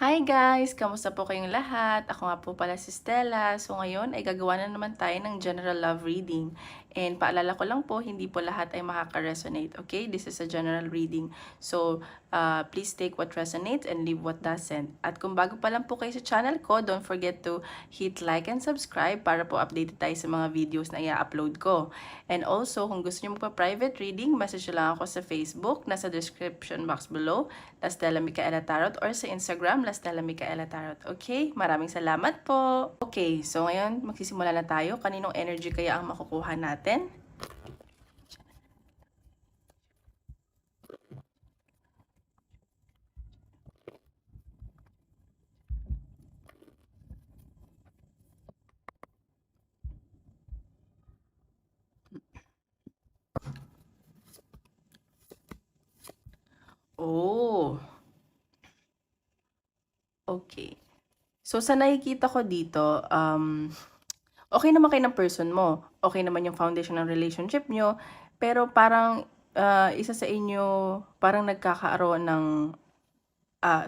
Hi guys! Kamusta po kayong lahat? Ako nga po pala si Stella. So ngayon ay gagawa na naman tayo ng general love reading. And paalala ko lang po, hindi po lahat ay makaka-resonate. Okay? This is a general reading. So please take what resonates and leave what doesn't. At kung bago pa lang po kayo sa channel ko, don't forget to hit like and subscribe para po updated tayo sa mga videos na i-upload ko. And also, kung gusto niyo magpa-private reading, message lang ako sa Facebook, nasa description box below, La Stella Micaela Tarot, or sa Instagram, La Stella Micaela Tarot. Okay? Maraming salamat po! Okay, so ngayon magsisimula na tayo. Kaninong energy kaya ang makukuha natin? Oh, okay. So sa nakikita ko dito, okay naman kayo ng person mo. Okay naman yung foundation ng relationship nyo. Pero parang isa sa inyo, parang nagkakaroon ng,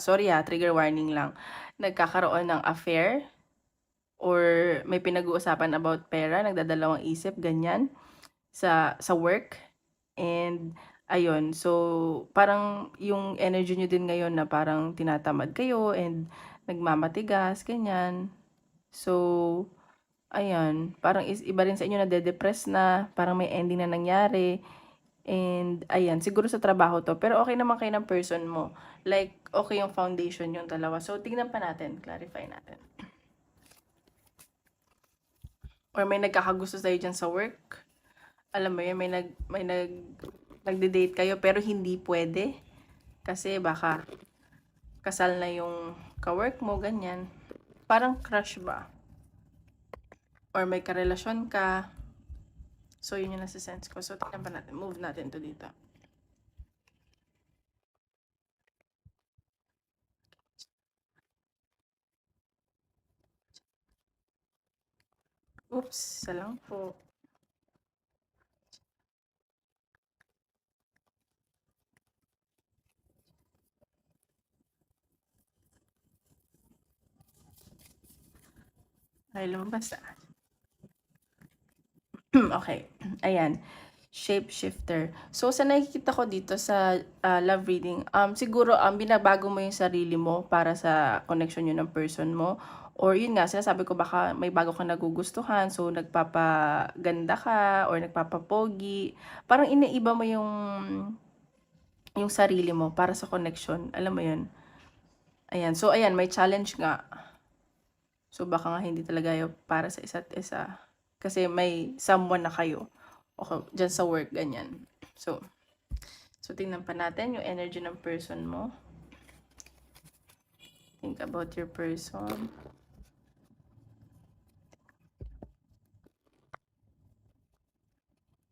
sorry trigger warning lang. Nagkakaroon ng affair or may pinag-uusapan about pera, nagdadalawang isip, ganyan, sa work. And ayun, so parang yung energy nyo din ngayon na parang tinatamad kayo and nagmamatigas, ganyan. So, ayan, parang iba rin sa inyo na de-depress na, parang may ending na nangyari. And ayan, siguro sa trabaho to, pero okay naman kayo ng person mo. Like, okay yung foundation yung dalawa. So, tingnan pa natin, clarify natin. Or may nagkakagusto sa'yo dyan sa work. Alam mo yun, nagde-date kayo pero hindi pwede. Kasi baka kasal na yung ka-work mo, ganyan. Parang crush ba? Or may karelasyon ka. So, yun yung nasa sense ko. So, tingnan pa natin. Move natin to dito. Oops, isa lang po. Ay, lumabas okay. Ayan. Shapeshifter. So, sa nakikita ko dito sa love reading, siguro binabago mo yung sarili mo para sa connection yun ng person mo. Or yun nga, sinasabi ko baka may bago kang nagugustuhan, so nagpapaganda ka or nagpapapogi. Parang iniiba mo yung sarili mo para sa connection. Alam mo yun? Ayan. So, ayan, may challenge nga. So, baka nga hindi talaga yung para sa isa't isa. Kasi may someone na kayo. O dyan sa work, ganyan. So tingnan pa natin yung energy ng person mo. Think about your person.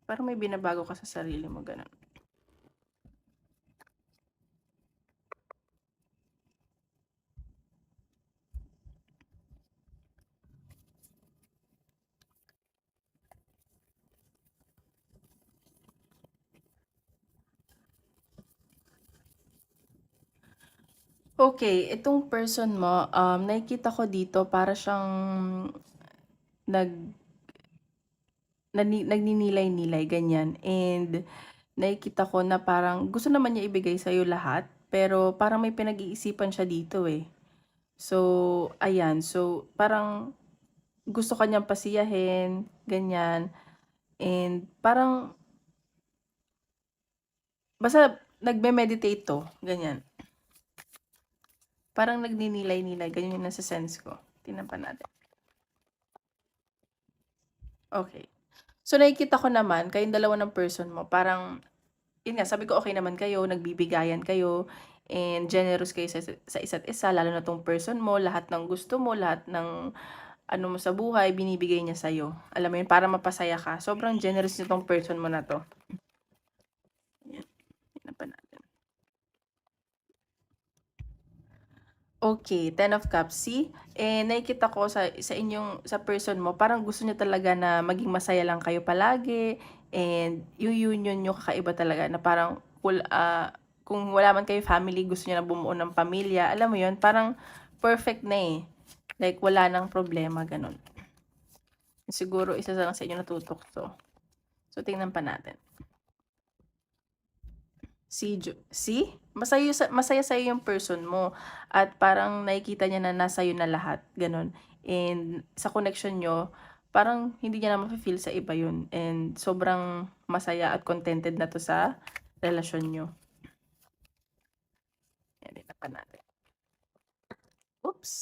Parang may binabago ka sa sarili mo, ganun. Okay, itong person mo, nakikita ko dito para siyang nag nagninilay-nilay, ganyan. And nakikita ko na parang gusto naman niya ibigay sa'yo lahat, pero parang may pinag-iisipan siya dito eh. So, ayan. So, parang gusto ka niyang pasiyahin, ganyan. And parang, basta nagme-meditate to, ganyan. Parang nagninilay-nilay, ganyan yung nasa sense ko. Tingnan pa natin. Okay. So, nakikita ko naman, kayong dalawa ng person mo, parang, yun nga, sabi ko okay naman kayo, nagbibigayan kayo, and generous kayo sa isa't isa, lalo na tong person mo, lahat ng gusto mo, lahat ng ano mo sa buhay, binibigay niya sa'yo. Alam mo yun, para mapasaya ka. Sobrang generous nitong person mo na to. Ayan, tingnan pa natin. Okay, Ten of Cups. See? Nakikita ko sa person mo, parang gusto niya talaga na maging masaya lang kayo palagi, and yung union niyo kakaiba talaga na parang kung wala man kayo family, gusto niyo na bumuo ng pamilya, alam mo yun, parang perfect na eh. Like, wala nang problema, ganun. Siguro, isa lang sa inyo natutokso. So, tingnan pa natin. See? Masaya sa'yo yung person mo. At parang nakikita niya na nasa iyo na lahat. Ganun. And sa connection nyo, parang hindi niya na ma-feel sa iba yun. And sobrang masaya at contented na to sa relasyon nyo. Yan, ito pa natin. Oops.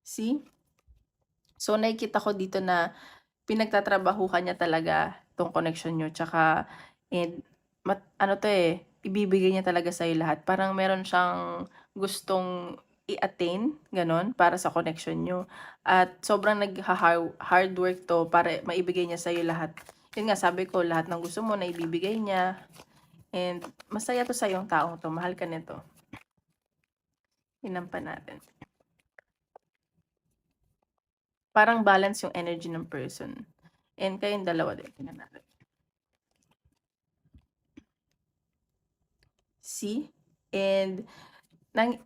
See? So, nakikita ko dito na pinagtatrabahuhan niya talaga tong connection nyo. Tsaka, ano to eh, ibibigay niya talaga sa'yo lahat. Parang meron siyang gustong i-attain, ganon, para sa connection nyo. At sobrang nag-hard work to para maibigay niya sa'yo lahat. Yun nga, sabi ko, lahat ng gusto mo na ibibigay niya. And masaya to sa yung taong to. Mahal ka nito. Hinampan natin. Parang balance yung energy ng person. And kayong dalawa din. Tingnan natin. See? And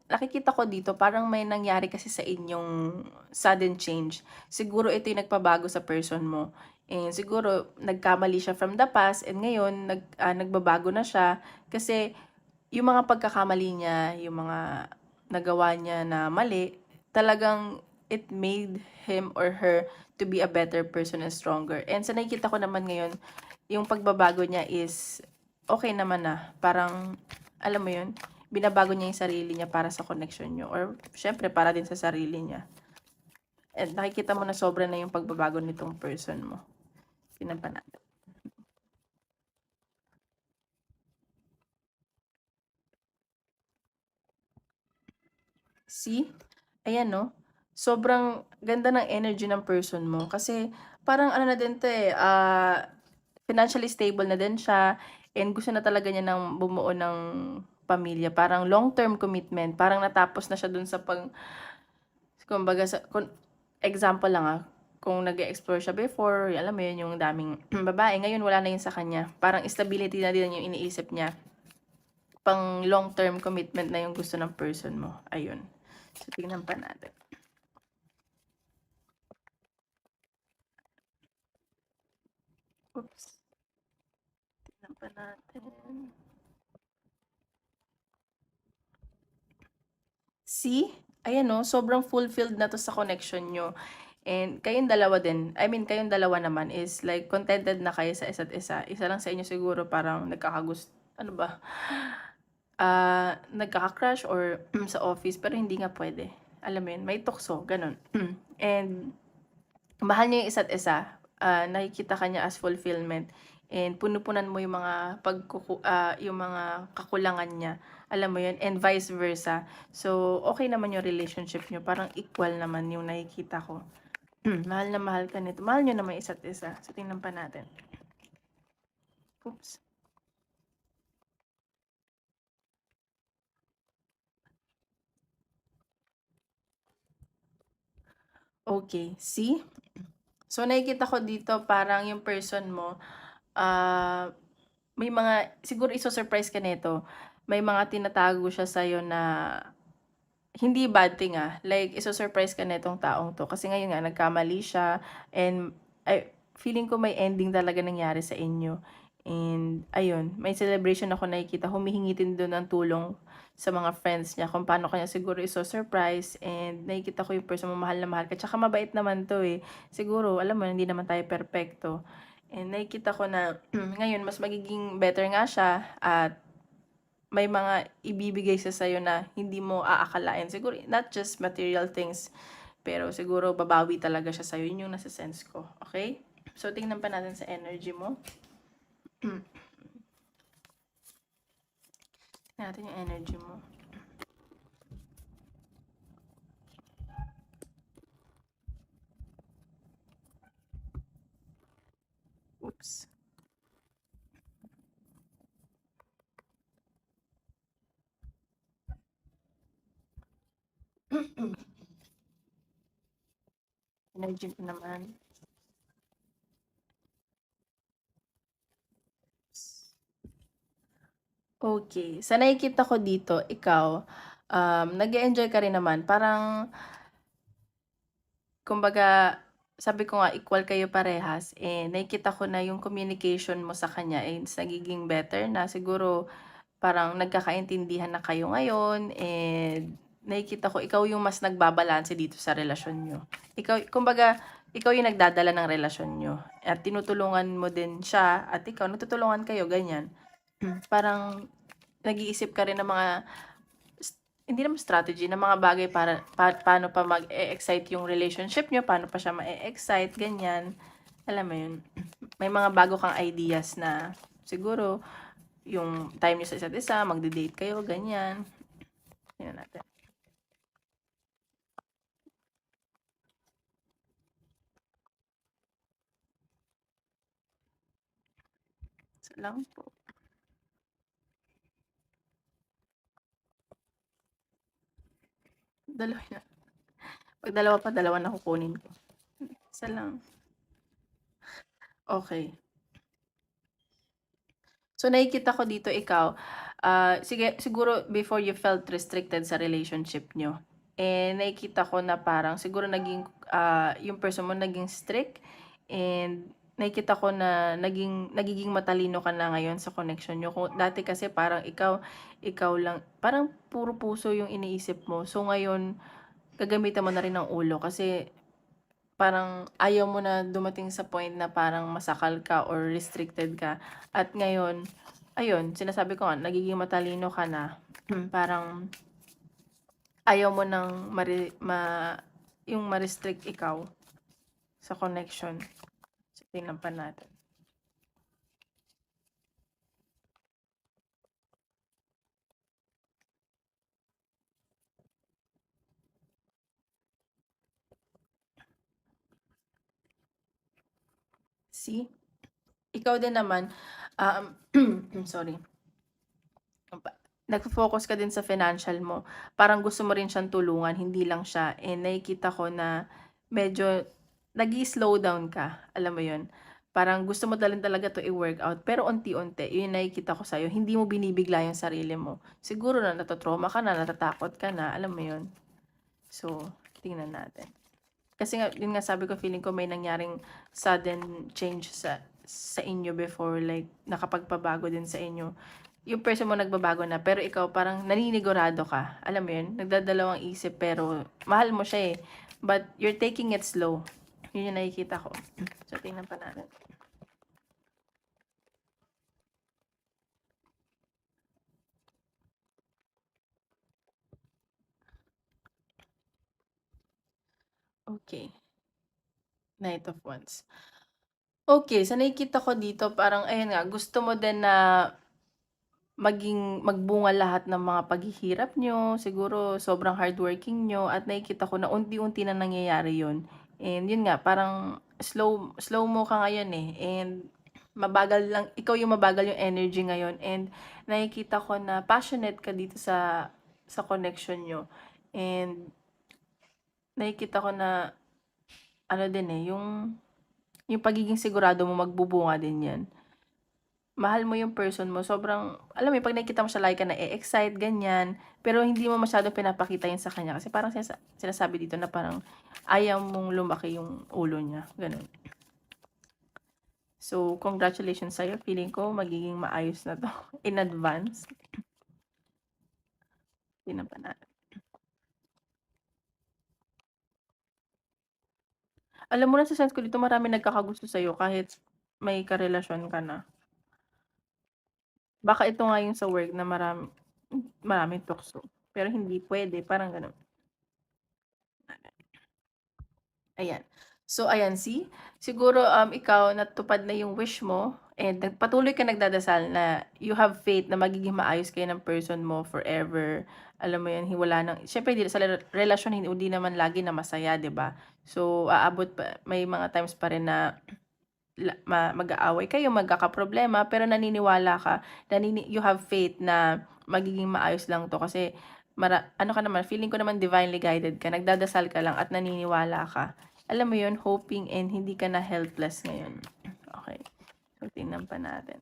nakikita ko dito, parang may nangyari kasi sa inyong sudden change. Siguro ito yung nagpabago sa person mo. And siguro, nagkamali siya from the past, and ngayon, nagbabago na siya. Kasi, yung mga pagkakamali niya, yung mga nagawa niya na mali, talagang it made him or her to be a better person and stronger. And sa nakikita ko naman ngayon, yung pagbabago niya is okay naman na. Parang, alam mo yun, binabago niya yung sarili niya para sa connection niyo. Or, syempre, para din sa sarili niya. And nakikita mo na sobra na yung pagbabago nitong person mo. Tingnan pa natin. See? Ayan, no? Sobrang ganda ng energy ng person mo. Kasi, parang ano na din to eh, financially stable na din siya. And gusto na talaga niya ng bumuo ng pamilya. Parang long-term commitment. Parang natapos na siya dun sa kumbaga, example lang kung nag-explore siya before, alam mo yun, yung daming babae, ngayon wala na yun sa kanya. Parang stability na din yung iniisip niya. Pang long-term commitment na yung gusto ng person mo. Ayun. So, tingnan pa natin. Oops. Tingnan pa natin. See? Ayan no, sobrang fulfilled na to sa connection nyo. And kayong dalawa din, kayong dalawa naman is like contented na kayo sa isa't isa. Isa lang sa inyo siguro parang ano ba? Nagkaka-crush or sa office pero hindi nga pwede. Alam mo yun, may tukso, ganun. And mahal niyo yung isa't isa. Nakikita ka niya as fulfillment. And punupunan mo yung mga yung mga kakulangan niya. Alam mo yun, and vice versa. So, okay naman yung relationship niyo. Parang equal naman yung nakikita ko. Mahal na mahal ka nito. Mahal niyo naman isa't isa. So, tingnan pa natin. Oops. Okay, see? So, nakikita ko dito parang yung person mo, may mga, siguro iso-surprise ka nito, may mga tinatago siya sa'yo na hindi bad thing like iso-surprise ka nitong taong to. Kasi ngayon nga, nagkamali siya, and feeling ko may ending talaga nangyari sa inyo. And, ayun, may celebration ako nakikita, humihingi din doon ng tulong sa mga friends niya kung paano kanya siguro iso-surprise, and nakikita ko yung person mo, mahal na mahal ka. Tsaka mabait naman to eh. Siguro, alam mo, hindi naman tayo perfecto. And nakikita ko na ngayon, mas magiging better nga siya, at may mga ibibigay siya sa'yo na hindi mo aakalain. Siguro, not just material things, pero siguro babawi talaga siya sa'yo. Yun yung nasa sense ko. Okay? So, tingnan pa natin sa energy mo. Tingnan natin yung energy mo. Oops. Energy mo naman. Okay, sa nakikita ko dito ikaw, nag-e-enjoy ka rin naman parang kumbaga sabi ko nga equal kayo parehas, nakikita ko na yung communication mo sa kanya is nagiging better na siguro parang nagkakaintindihan na kayo ngayon and nakikita ko ikaw yung mas nagbabalanse dito sa relasyon niyo. Ikaw kumbaga, ikaw yung nagdadala ng relasyon niyo at tinutulungan mo din siya at ikaw nagtutulungan kayo, ganyan. Parang nag-iisip ka rin ng mga hindi naman strategy, ng mga bagay para paano pa mag-e-excite yung relationship niyo, paano pa siya ma-e-excite, ganyan. Alam mo yun? May mga bago kang ideas na siguro yung time niyo sa isa't isa, magde-date kayo, ganyan. Tingnan natin. Isa lang po. Dalawa na. Pag dalawa pa, dalawa na kukunin ko. Isa lang. Okay. So, nakikita ko dito ikaw, sige, siguro before you felt restricted sa relationship nyo, nakikita ko na parang siguro naging, yung person mo naging strict, and nakikita ko na nagiging matalino ka na ngayon sa connection nyo. Kung dati kasi parang ikaw lang, parang puro puso yung iniisip mo. So, ngayon, gagamitan mo na rin ng ulo kasi parang ayaw mo na dumating sa point na parang masakal ka or restricted ka. At ngayon, ayun, sinasabi ko nga, nagiging matalino ka na. Parang ayaw mo nang yung ma-restrict ikaw sa connection. So, tingnan pa natin. See? Ikaw din naman, sorry. Nagfo-focus ka din sa financial mo. Parang gusto mo rin siyang tulungan, hindi lang siya. And nakikita ko na medyo nag-i-slow down ka. Alam mo yun? Parang gusto mo dalhin talaga to i-workout. Pero unti-unti, yun yung nakikita ko sa'yo. Hindi mo binibigla yung sarili mo. Siguro na natotrauma ka na, natatakot ka na. Alam mo yun? So, tingnan natin. Kasi nga, yun nga sabi ko, feeling ko may nangyaring sudden change sa inyo before, like, nakapagpabago din sa inyo. Yung person mo nagbabago na, pero ikaw parang naninigurado ka. Alam mo yun? Nagdadalawang isip, pero mahal mo siya eh. But you're taking it slow. Yun yung nakikita ko. So, tingnan pa natin. Okay. Knight of Wands. Okay, sa nakikita ko dito, parang, ayun nga, gusto mo din na magbunga lahat ng mga paghihirap nyo, siguro sobrang hardworking nyo, at nakikita ko na unti-unti na nangyayari yun. And yun nga, parang slow mo ka ngayon eh. And mabagal lang, ikaw yung mabagal yung energy ngayon. And nakikita ko na passionate ka dito sa connection nyo. And nakikita ko na, ano din eh, yung pagiging sigurado mo magbubunga din yan. Mahal mo yung person mo, sobrang, alam mo, pag nakikita mo siya like ka na excite ganyan, pero hindi mo masyadong pinapakita yun sa kanya kasi parang sinasabi dito na parang ayaw mong lumaki yung ulo niya, ganun. So, congratulations sa'yo. Feeling ko magiging maayos na to in advance. Tingnan pa natin. Alam mo na sa sense ko dito, marami nagkakagusto sa'yo kahit may karelasyon ka na. Baka ito nga yung sa work na maraming tukso. Pero hindi pwede, parang ganun. Ayan. So, ayan, see? Siguro, ikaw, natupad na yung wish mo, and patuloy ka nagdadasal na you have faith na magiging maayos kayo ng person mo forever. Alam mo yun, wala nang, syempre, sa relasyon, hindi naman lagi na masaya, di ba? So, aabot pa, may mga times pa rin na mag-aaway kayo, magkakaproblema, pero naniniwala ka, you have faith na magiging maayos lang to kasi ano ka naman, feeling ko naman divinely guided ka, nagdadasal ka lang at naniniwala ka. Alam mo yun, hoping, and hindi ka na helpless ngayon. Okay. So, tingnan pa natin.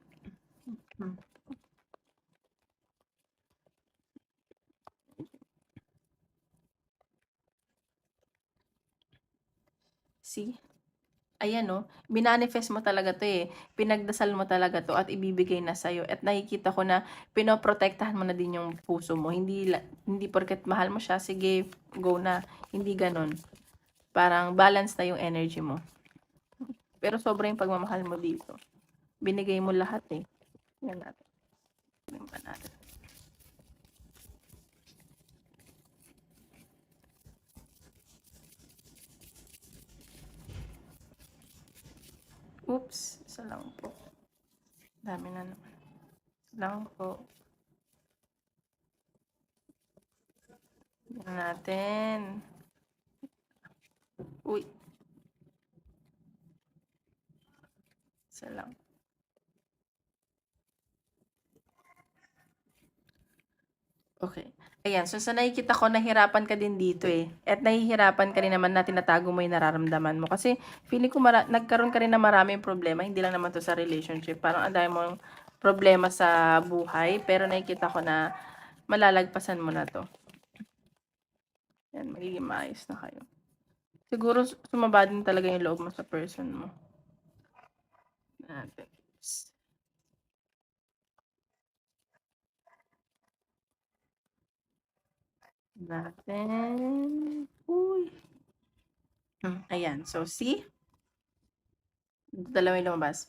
See? Ayan 'no, minanifest mo talaga 'to, eh, pinagdasal mo talaga 'to at ibibigay na sa'yo at nakikita ko na pinoprotektahan mo na din yung puso mo. Hindi porket mahal mo siya, sige go na, hindi gano'n. Parang balance na yung energy mo. Pero sobra yung pagmamahal mo dito. Binigay mo lahat, eh. Tingnan natin, tingnan pa natin. Oops, isa lang po. Dami na naman. Isa lang po. Tingnan natin. Uy, isa lang. Okay. Ayan, so sa nakikita ko nahirapan ka din dito, eh, at nahihirapan ka rin naman na tinatago mo yung nararamdaman mo. Kasi feeling ko nagkaroon ka rin ng maraming problema, hindi lang naman 'to sa relationship. Parang ang dami mong problema sa buhay, pero nakikita ko na malalagpasan mo na 'to. Yan, magiging maayos na kayo. Siguro sumaba din talaga yung loob mo sa person mo. Natin. Natin. Uy. Ayan. So, see? Dalawa yung lumabas.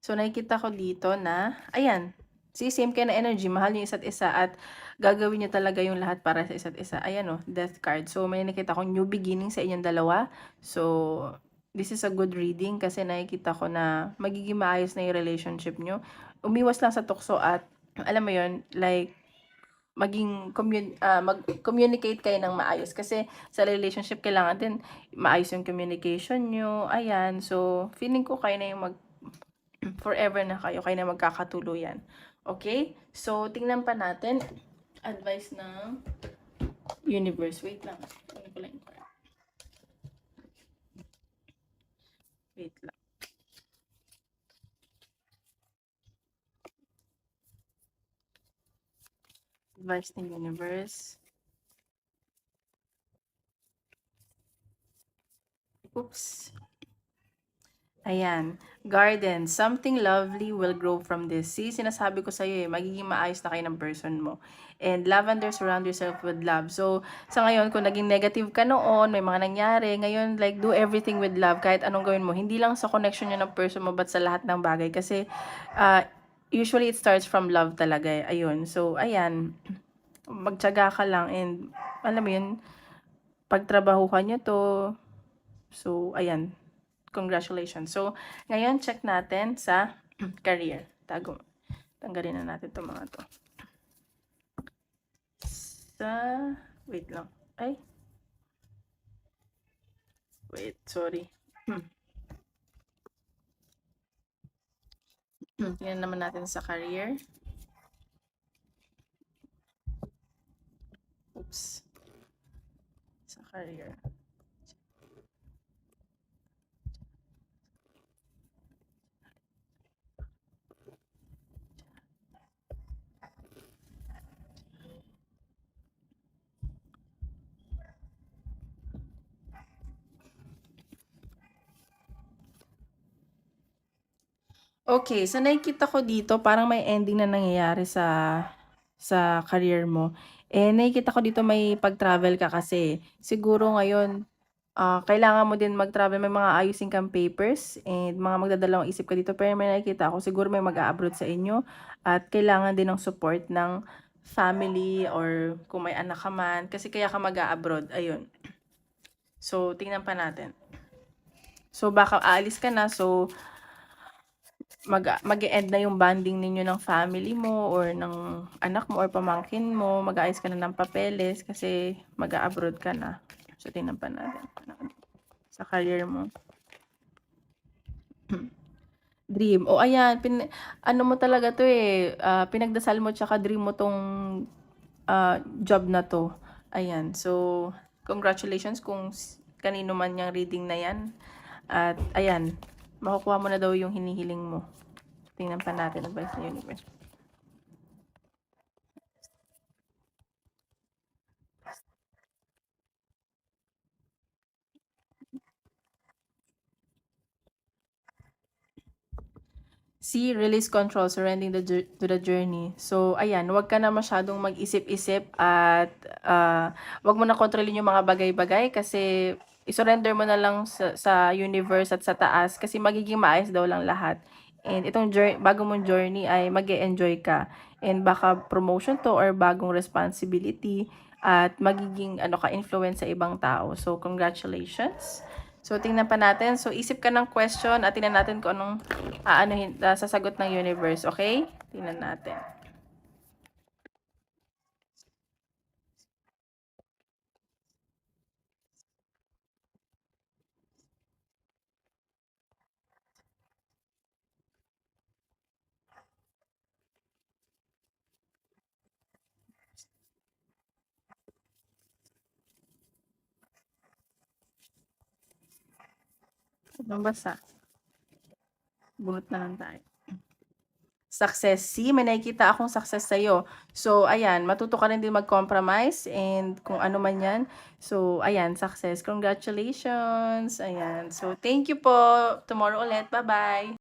So, nakikita ko dito na, ayan, see, same kayo na energy, mahal yung isa't isa at gagawin niyo talaga yung lahat para sa isa't isa. Ayan o, death card. So, may nakita ko new beginning sa inyong dalawa. So, this is a good reading kasi nakikita ko na magiging maayos na yung relationship nyo. Umiwas lang sa tukso at, alam mo yun, like, mag-communicate kayo ng maayos kasi sa relationship kailangan din maayos yung communication nyo. Ayan, so feeling ko kayo na yung forever na kayo na magkakatuluyan. Okay? So, tingnan pa natin. Advice ng universe. Wait lang. Tingnan ko lang yung card. Wait lang. Advice ng universe. Oops. Ayan. Garden. Something lovely will grow from this. See, sinasabi ko sa'yo magiging maayos na kayo ng person mo. And lavender, surround yourself with love. So, sa ngayon, kung naging negative ka noon, may mga nangyari, ngayon, like, do everything with love. Kahit anong gawin mo. Hindi lang sa connection nyo ng person mo, but sa lahat ng bagay. Kasi, usually, it starts from love talaga. Ayun. So, ayan. Magtiyaga ka lang. And, alam mo yun, pagtrabahuhan nyo to. So, ayan. Congratulations. So, ngayon, check natin sa career. Tanggalin na natin itong mga to. Wait lang. Ay. Wait, sorry. Tingnan naman natin sa career. Oops. Sa career. Okay, so nakikita ko dito parang may ending na nangyayari sa career mo. Eh, nakikita ko dito may pag-travel ka kasi. Siguro ngayon, kailangan mo din mag-travel, may mga ayusin kang papers and mga magdadalawang isip ka dito. Pero may nakikita ako, siguro may mag-a-abroad sa inyo at kailangan din ng support ng family or kung may anak ka man. Kasi kaya ka mag-a-abroad, ayun. So, tingnan pa natin. So, baka aalis ka na, so mag-e-end na yung bonding ninyo ng family mo or ng anak mo or pamangkin mo, mag-aayos ka na ng papeles kasi mag-a-abroad ka na. So, tingnan pa natin sa career mo. Dream. O ayan, ano mo talaga to pinagdasal mo tsaka dream mo tong job na to. Ayan, so congratulations kung kanino man yung reading na yan. At ayan, makukuha mo na daw yung hinihiling mo. Tingnan pa natin advice ng universe. C, release control, surrendering to the journey. So, ayan, huwag ka na masyadong mag-isip-isip at huwag mo na kontrolin yung mga bagay-bagay kasi isurrender mo na lang sa universe at sa taas kasi magiging maayos daw lang lahat. And itong bago mong journey ay mag-e-enjoy ka. And baka promotion to or bagong responsibility at magiging influence sa ibang tao. So, congratulations. So, tingnan pa natin. So, isip ka ng question at tingnan natin kung anong sasagot ng universe. Okay? Tingnan natin. Anong basa? Bunot na lang tayo. Success. See, may nakikita akong success sa'yo. So, ayan, matuto ka rin din mag-compromise and kung ano man yan. So, ayan, success. Congratulations. Ayan. So, thank you po. Tomorrow ulit. Bye-bye.